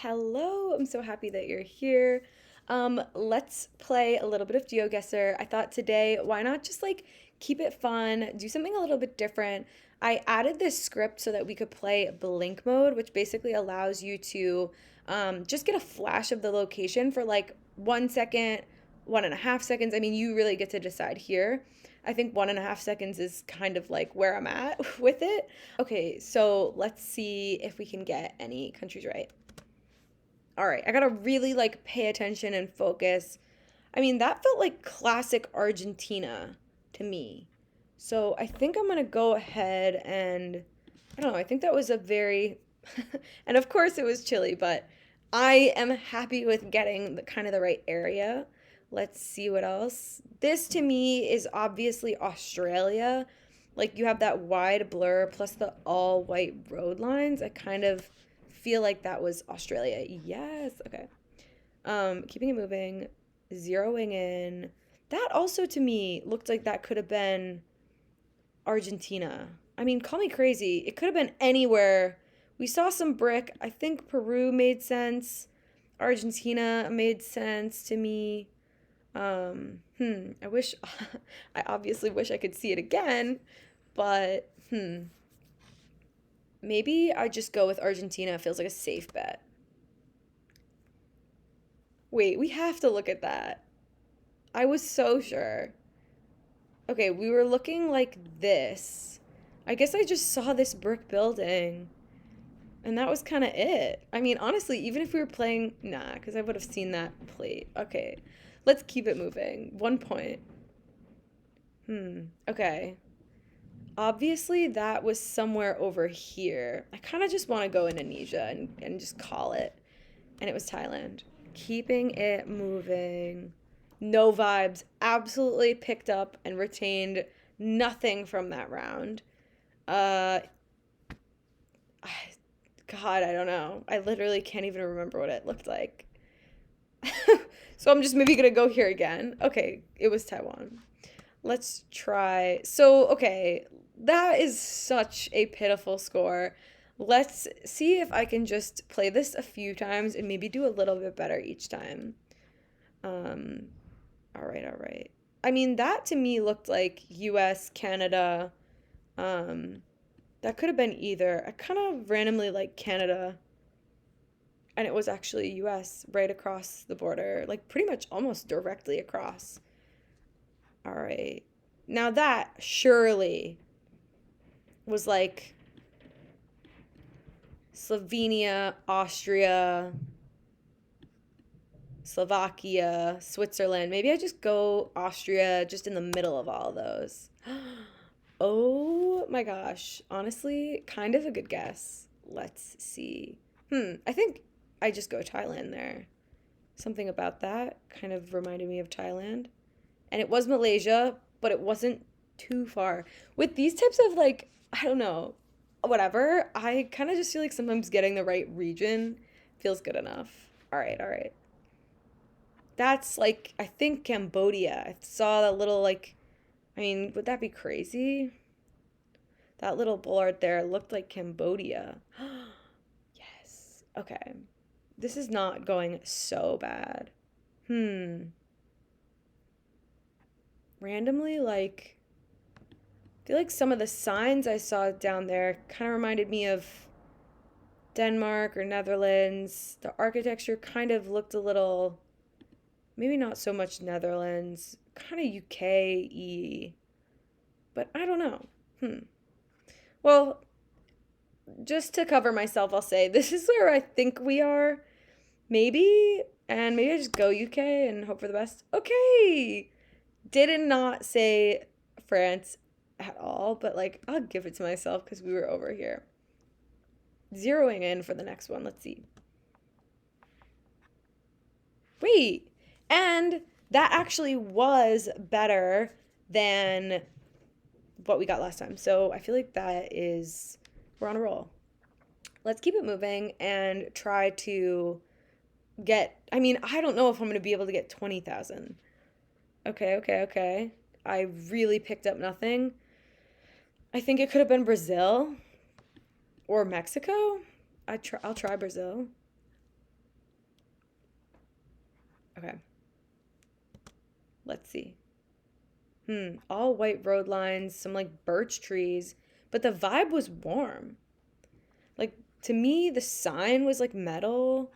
Hello, I'm so happy that you're here. Let's play a little bit of GeoGuessr. I thought today, why not just like keep it fun, do something a little bit different. I added this script so that we could play blink mode, which basically allows you to just get a flash of the location for like 1 second, 1.5 seconds. I mean, you really get to decide here. I think 1.5 seconds is kind of like where I'm at with it. Okay, so let's see if we can get any countries right. All right, I gotta really like pay attention and focus. I mean, that felt like classic Argentina to me. So I think I'm gonna go ahead and I don't know, I think that was a very and of course it was Chile, but I am happy with getting the kind of the right area. Let's see what else. This to me is obviously Australia. Like you have that wide blur plus the all white road lines. I kind of feel like that was Australia. Yes. Okay. Keeping it moving, zeroing in. That also to me looked like that could have been Argentina. I mean, call me crazy. It could have been anywhere. We saw some brick. I think Peru made sense. Argentina made sense to me. I wish, I obviously wish I could see it again, but maybe I just go with Argentina. It feels like a safe bet. Wait, we have to look at that. I was so sure. Okay, we were looking like this. I guess I just saw this brick building, and that was kind of it. I mean, honestly, even if we were playing, nah, because I would have seen that plate. Okay, let's keep it moving. 1 point. Okay. Obviously, that was somewhere over here. I kind of just want to go Indonesia and just call it. And it was Thailand. Keeping it moving. No vibes. Absolutely picked up and retained nothing from that round. Uh, God, I don't know. I literally can't even remember what it looked like. So I'm just maybe gonna go here again. Okay, it was Taiwan. Let's try. So, okay, that is such a pitiful score. Let's see if I can just play this a few times and maybe do a little bit better each time. Um, all right, all right. I mean, that to me looked like US, Canada. Um, that could have been either. I kind of randomly like Canada, and it was actually US right across the border, like pretty much almost directly across. All right. Now that surely was like Slovenia, Austria, Slovakia, Switzerland. Maybe I just go Austria just in the middle of all of those. Oh my gosh. Honestly, kind of a good guess. Let's see. I think I just go Thailand there. Something about that kind of reminded me of Thailand. And it was Malaysia, but it wasn't too far. With these types of like, I don't know, whatever, I kind of just feel like sometimes getting the right region feels good enough. All right, all right. That's like, I think Cambodia. I saw that little, like, I mean, would that be crazy? That little boulevard there looked like Cambodia. Yes. Okay. This is not going so bad. Hmm. Randomly, like, I feel like some of the signs I saw down there kind of reminded me of Denmark or Netherlands. The architecture kind of looked a little, maybe not so much Netherlands, kind of UK-y, but I don't know. Well, just to cover myself, I'll say this is where I think we are. Maybe, and maybe I just go UK and hope for the best. Okay. Did not say France at all, but like I'll give it to myself because we were over here. Zeroing in for the next one. Let's see. Wait. And that actually was better than what we got last time. So I feel like we're on a roll. Let's keep it moving and try to get, I mean, I don't know if I'm going to be able to get 20,000. Okay, okay, okay. I really picked up nothing. I think it could have been Brazil or Mexico. I'll try Brazil. Okay, let's see. All white road lines, some like birch trees, but the vibe was warm. Like to me, the sign was like metal,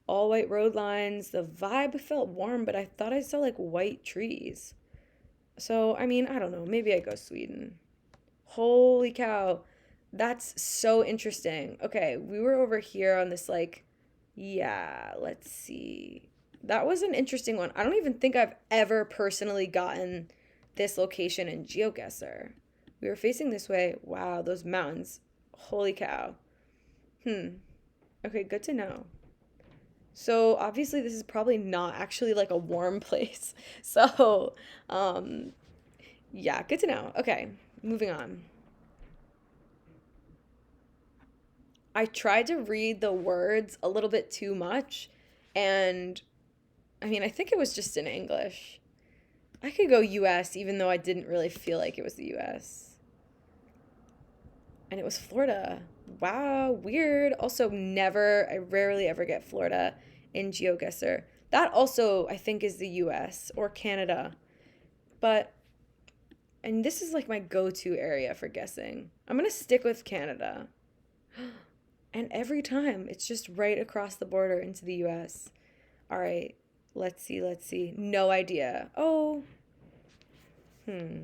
all white road lines. The vibe felt warm, but I thought I saw like white trees. So, I mean, I don't know. Maybe I go Sweden. Holy cow. That's so interesting. Okay, we were over here on this, like, yeah, let's see. That was an interesting one. I don't even think I've ever personally gotten this location in GeoGuessr. We were facing this way. Wow, those mountains. Holy cow. Hmm. Okay, good to know. So obviously this is probably not actually like a warm place. So, um, yeah, good to know. Okay, moving on. I tried to read the words a little bit too much, and I mean, I think it was just in English. I could go US even though I didn't really feel like it was the US. And it was Florida. Wow, weird. Also, I rarely ever get Florida in GeoGuessr. That also, I think, is the US or Canada. But, and this is like my go to area for guessing. I'm going to stick with Canada. And every time, it's just right across the border into the US. All right, let's see, let's see. No idea. Oh, hmm.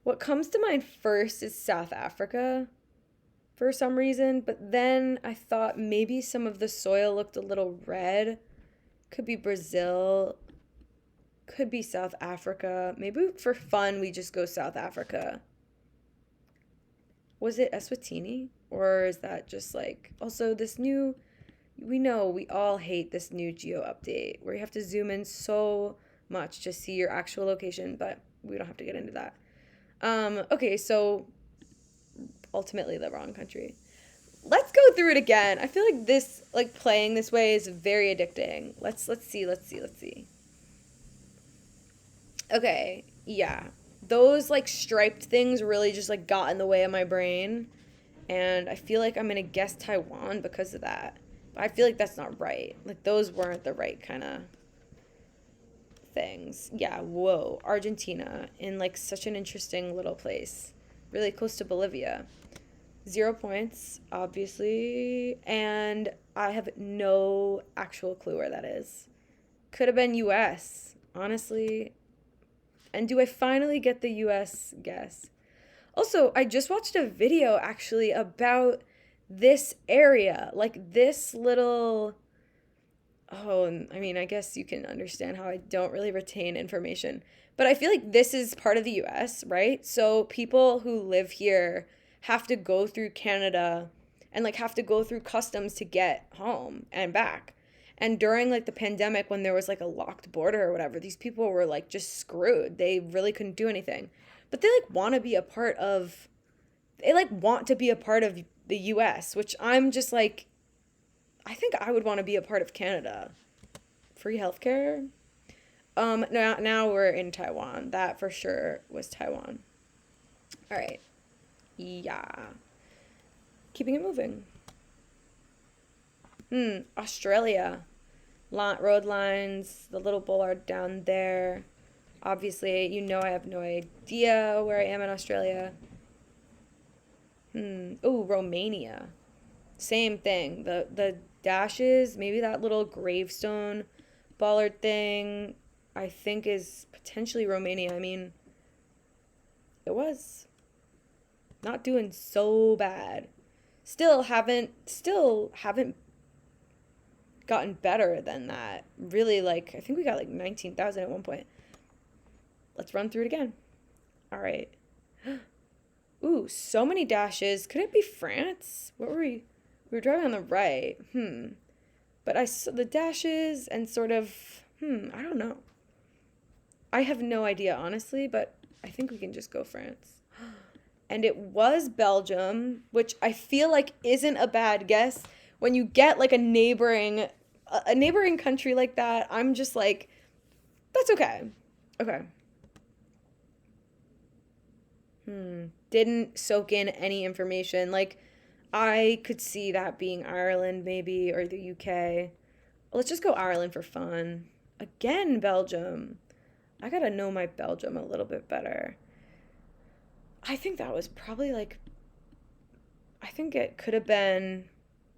What comes to mind first is South Africa for some reason, but then I thought maybe some of the soil looked a little red. Could be Brazil, could be South Africa. Maybe for fun, we just go South Africa. Was it Eswatini? Or is that just like also this new we know we all hate this new geo update where you have to zoom in so much to see your actual location, but we don't have to get into that. Okay, so ultimately the wrong country. Let's go through it again. I feel like this like playing this way is very addicting. Let's see. Okay, yeah. Those like striped things really just like got in the way of my brain, and I feel like I'm gonna guess Taiwan because of that. But I feel like that's not right. Like those weren't the right kind of things. Yeah, whoa, Argentina in like such an interesting little place, really close to Bolivia. 0 points, obviously, and I have no actual clue where that is. Could have been US, honestly. And do I finally get the US guess? Also, I just watched a video actually about this area, like this little. Oh, and I mean, I guess you can understand how I don't really retain information. But I feel like this is part of the US, right? So people who live here have to go through Canada and like have to go through customs to get home and back. And during like the pandemic when there was like a locked border or whatever, these people were like just screwed. They really couldn't do anything. But they like want to be a part of they like want to be a part of the US, which I'm just like I think I would want to be a part of Canada. Free healthcare. Now we're in Taiwan. That for sure was Taiwan. All right. Yeah. Keeping it moving. Australia. Road lines, the little bollard down there. Obviously, you know I have no idea where I am in Australia. Oh, Romania. Same thing. The dashes, maybe that little gravestone bollard thing, I think is potentially Romania. I mean, it was not doing so bad. Still haven't gotten better than that. Really like I think we got like 19,000 at one point. Let's run through it again. All right. Ooh, so many dashes. Could it be France? What were we? We were driving on the right. But I saw the dashes and sort of, I don't know. I have no idea, honestly, but I think we can just go France. And it was Belgium, which I feel like isn't a bad guess. When you get like a neighboring country like that, I'm just like, that's okay. Okay. Didn't soak in any information. Like, I could see that being Ireland maybe or the UK. Let's just go Ireland for fun. Again, Belgium. I gotta know my Belgium a little bit better. I think that was probably like, I think it could have been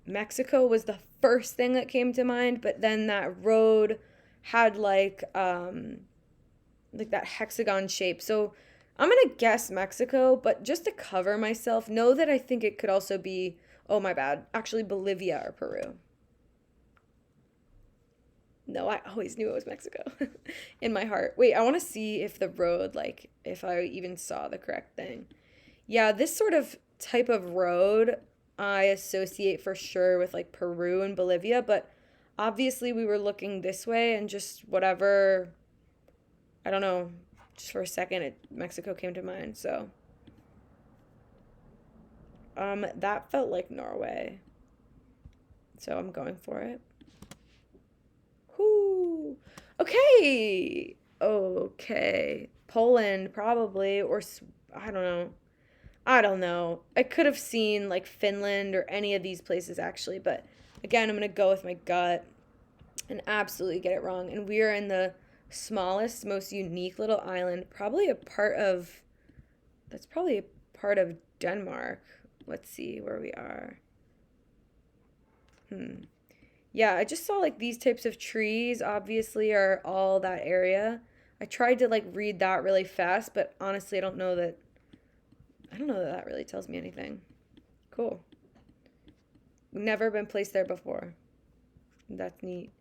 Mexico was the first thing that came to mind, but then that road had like that hexagon shape. So I'm gonna guess Mexico, but just to cover myself, know that I think it could also be, oh my bad, actually Bolivia or Peru. No, I always knew it was Mexico in my heart. Wait, I want to see if the road, like, if I even saw the correct thing. Yeah, this sort of type of road I associate for sure with like Peru and Bolivia, but obviously we were looking this way and just whatever, I don't know, just for a second Mexico came to mind. So, that felt like Norway. So I'm going for it. Whoo. Okay. Okay. Poland probably I don't know. I don't know. I could have seen like Finland or any of these places actually, but again, I'm going to go with my gut and absolutely get it wrong. And we are in the smallest, most unique little island, probably a part of that's probably a part of Denmark. Let's see where we are. Hmm. Yeah, I just saw like these types of trees obviously are all that area. I tried to like read that really fast, but honestly, I don't know that that really tells me anything. Cool. Never been placed there before. That's neat.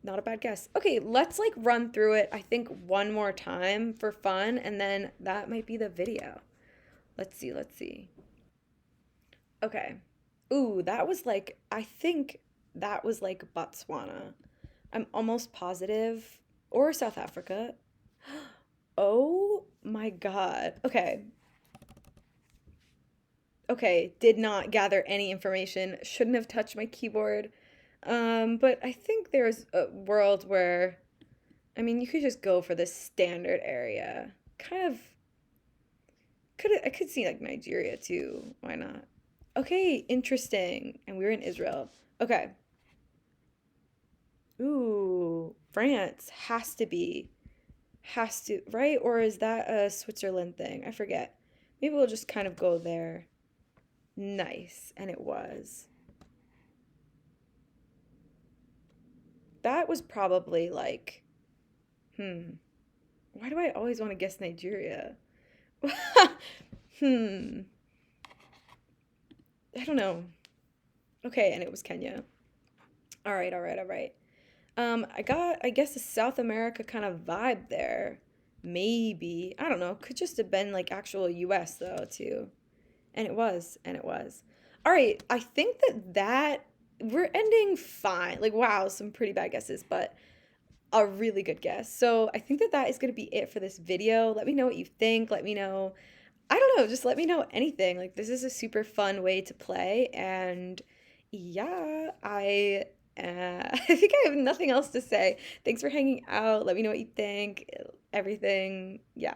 Not a bad guess. Okay, let's like run through it, I think, one more time for fun, and then that might be the video. Let's see, let's see. Okay. Ooh, that was like, I think that was like Botswana. I'm almost positive. Or South Africa. Oh my God. Okay. Okay. Did not gather any information. Shouldn't have touched my keyboard. But I think there's a world where, I mean, you could just go for the standard area. Kind of, I could see like Nigeria too. Why not? Okay, interesting. And we were in Israel. Okay. Ooh, France has to, right? Or is that a Switzerland thing? I forget. Maybe we'll just kind of go there. Nice. And it was. That was probably like, hmm, why do I always want to guess Nigeria? Hmm, I don't know. Okay, and it was Kenya. All right, all right, all right. I got, I guess, a South America kind of vibe there. Maybe. I don't know. Could just have been like actual US though, too. And it was, and it was. All right, I think that we're ending fine. Like, wow, some pretty bad guesses, but a really good guess. So I think that that is going to be it for this video. Let me know what you think. Let me know, I don't know, just let me know anything. Like, this is a super fun way to play. And yeah, I think I have nothing else to say. Thanks for hanging out. Let me know what you think. Everything. Yeah.